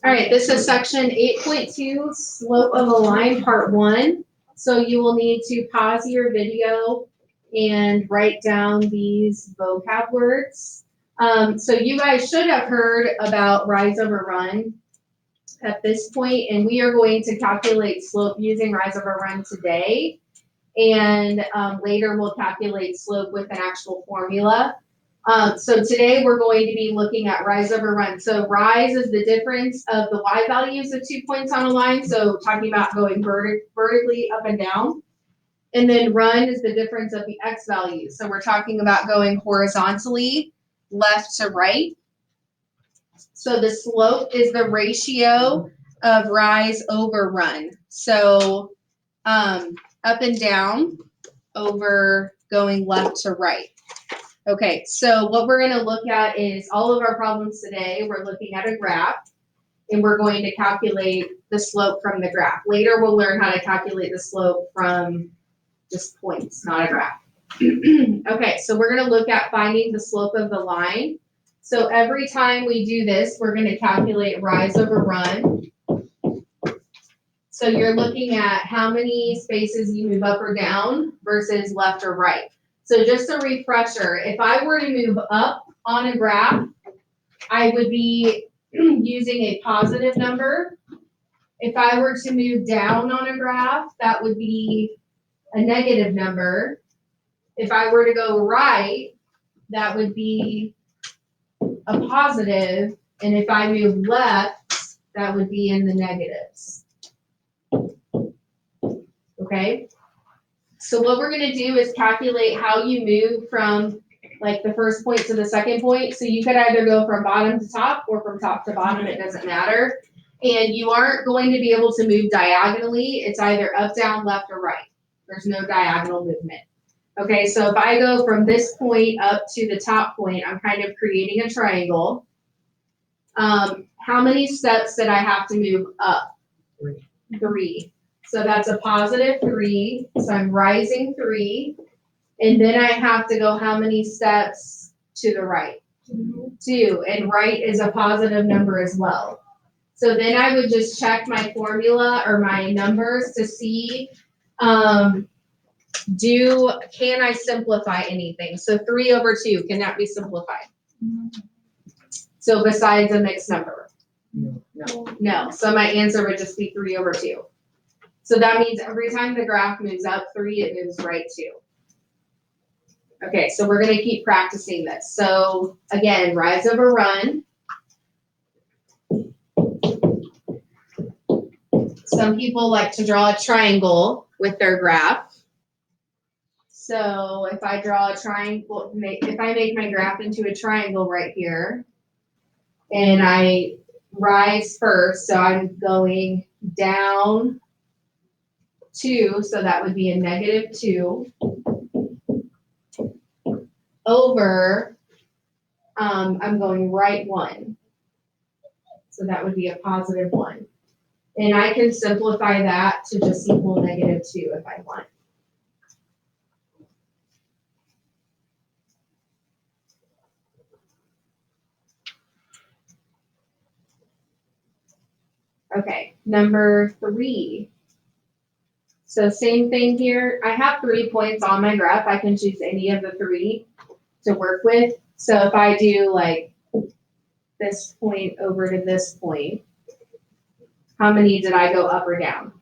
All right, this is section 8.2, slope of a line, part 1. So you will need to pause your video and write down these vocab words. So you guys should have heard about rise over run at this point, and we are going to calculate slope using rise over run today. And later we'll calculate slope with an actual formula. So today we're going to be looking at rise over run. So rise is the difference of the y values of 2 points on a line. So talking about going vertically up and down. And then run is the difference of the x values. So we're talking about going horizontally left to right. So the slope is the ratio of rise over run. So up and down over going left to right. Okay, so what we're going to look at is all of our problems today. We're looking at a graph, and we're going to calculate the slope from the graph. Later, we'll learn how to calculate the slope from just points, not a graph. Okay, so we're going to look at finding the slope of the line. So every time we do this, we're going to calculate rise over run. So you're looking at how many spaces you move up or down versus left or right. So just a refresher, if I were to move up on a graph, I would be using a positive number. If I were to move down on a graph, that would be a negative number. If I were to go right, that would be a positive. And if I move left, that would be in the negatives. Okay? So what we're going to do is calculate how you move from like the first point to the second point. So you could either go from bottom to top or from top to bottom, it doesn't matter. And you aren't going to be able to move diagonally. It's either up, down, left, or right. There's no diagonal movement. Okay, so if I go from this point up to the top point, I'm kind of creating a triangle. How many steps did I have to move up? 3. So that's a positive 3. So I'm rising 3. And then I have to go how many steps to the right? 2. And right is a positive number as well. So then I would just check my formula or my numbers to see, can I simplify anything? So 3 over 2, can that be simplified? So besides a mixed number? No. So my answer would just be 3 over 2. So that means every time the graph moves up 3, it moves right 2. Okay, so we're going to keep practicing this. So again, rise over run. Some people like to draw a triangle with their graph. So if I draw a triangle, if I make my graph into a triangle right here, and I rise first, so I'm going down 2, so that would be a negative 2, over, I'm going right 1, so that would be a positive 1. And I can simplify that to just equal negative 2 if I want. Okay, number 3. So same thing here. I have 3 points on my graph. I can choose any of the 3 to work with. So if I do like this point over to this point, how many did I go up or down?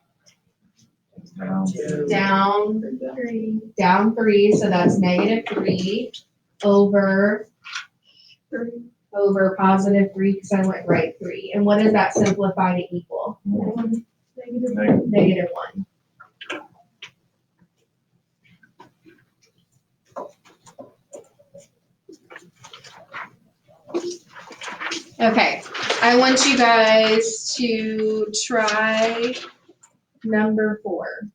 Down 3. Down 3, so that's negative 3 over positive 3 because I went right 3. And what does that simplify to equal? Negative 1. Okay, I want you guys to try number 4.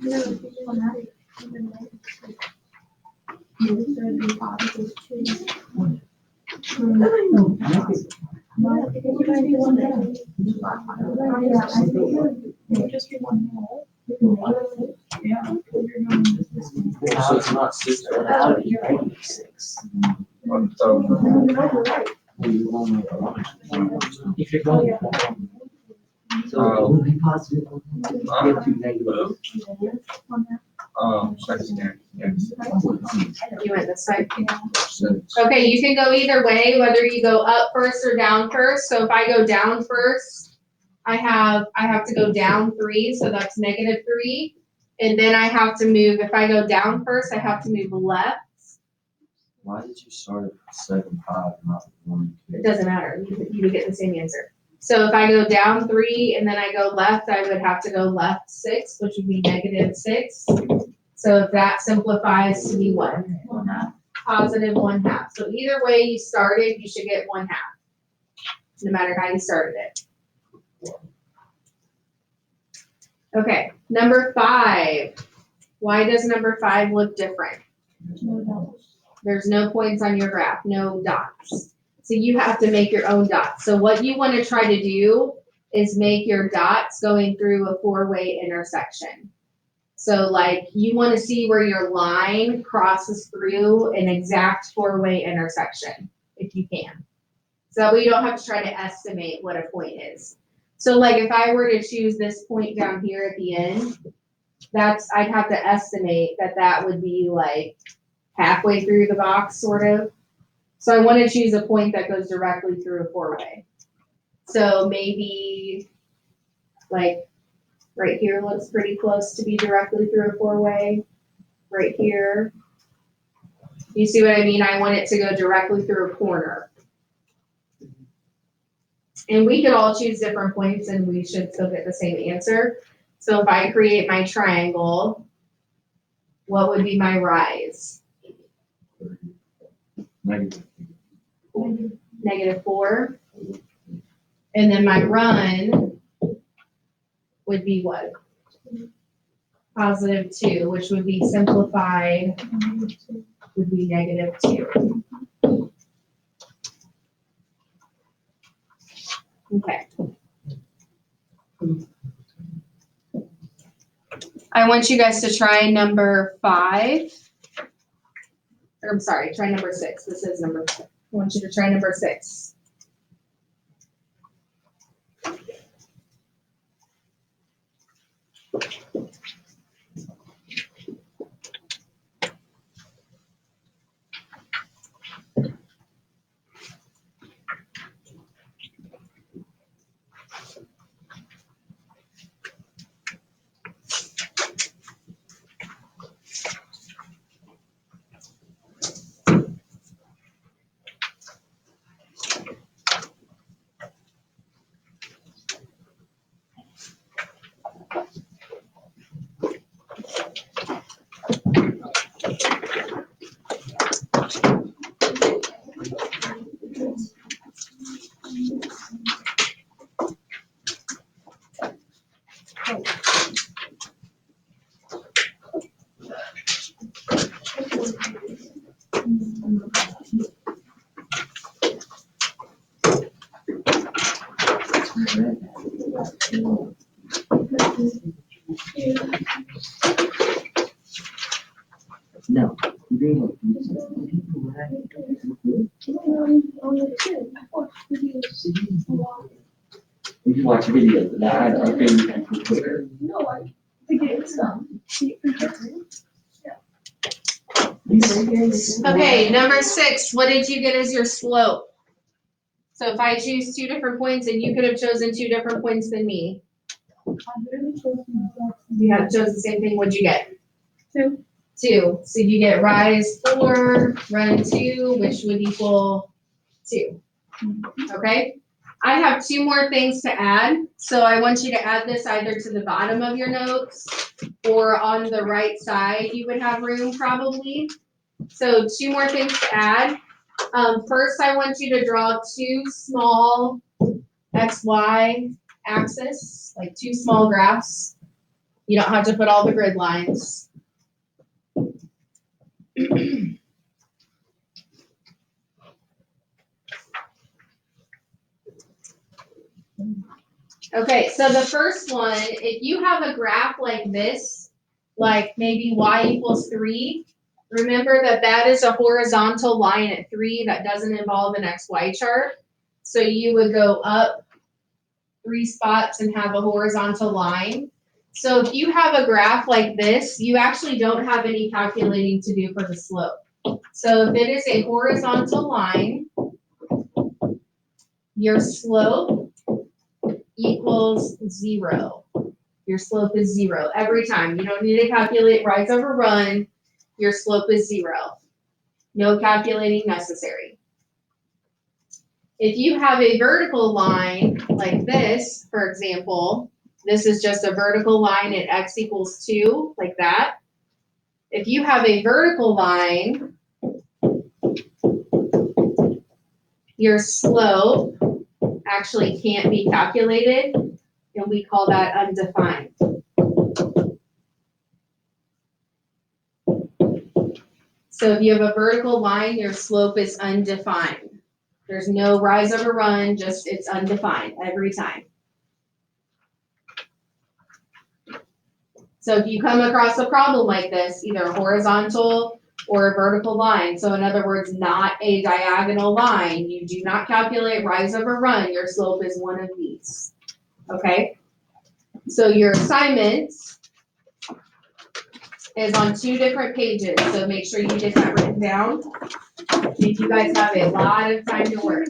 So it's not 6. If you're going. So it would be positive. You have two negative. Second, yes. You went this side. 6. Okay, you can go either way, whether you go up first or down first. So if I go down first, I have to go down 3, so that's -3. And then I have to move, if I go down first, I have to move left. Why did you start at 7, 5, not 1, 2? It doesn't matter, you would get the same answer. So if I go down 3 and then I go left, I would have to go left 6, which would be -6. So if that simplifies to be what? +1/2. So either way you started, you should get 1/2, no matter how you started it. Okay, number 5. Why does number 5 look different? There's no points on your graph, no dots. So you have to make your own dots. So what you want to try to do is make your dots going through a 4-way intersection. So like you want to see where your line crosses through an exact 4-way intersection, if you can. So that way you don't have to try to estimate what a point is. So like if I were to choose this point down here at the end, I'd have to estimate that would be like halfway through the box, sort of. So I want to choose a point that goes directly through a 4-way. So maybe like right here looks pretty close to be directly through a 4-way. Right here. You see what I mean? I want it to go directly through a corner. And we could all choose different points and we should still get the same answer. So if I create my triangle, what would be my rise? Negative. -4. And then my run would be what? +2, which would be simplified, would be -2. Okay. I want you guys to try number 5. Or, I'm sorry, try number 6. This is number 5. I want you to try number 6. No. If you watch videos of that, I think you can do quicker. Okay, number 6, what did you get as your slope? So if I choose 2 different points and you could have chosen 2 different points than me. You have chosen the same thing, what'd you get? 2. So you get rise 4, run 2, which would equal 2. Okay? I have 2 more things to add. So I want you to add this either to the bottom of your notes or on the right side, you would have room probably. So 2 more things to add. First, I want you to draw 2 small XY axis, like 2 small graphs. You don't have to put all the grid lines. Okay, so the first one, if you have a graph like this, like maybe y equals 3, remember that that is a horizontal line at 3 that doesn't involve an XY chart. So you would go up 3 spots and have a horizontal line. So if you have a graph like this, you actually don't have any calculating to do for the slope. So if it is a horizontal line, your slope equals 0. Your slope is 0 every time. You don't need to calculate rise over run. Your slope is 0. No calculating necessary. If you have a vertical line like this, for example, this is just a vertical line at x equals 2, like that. If you have a vertical line, your slope actually can't be calculated, and we call that undefined. So if you have a vertical line, your slope is undefined. There's no rise over run, just it's undefined every time. So if you come across a problem like this, either a horizontal or a vertical line, so in other words, not a diagonal line, you do not calculate rise over run, your slope is one of these, okay? So your assignment is on 2 different pages, so make sure you get that written down. I think you guys have a lot of time to work.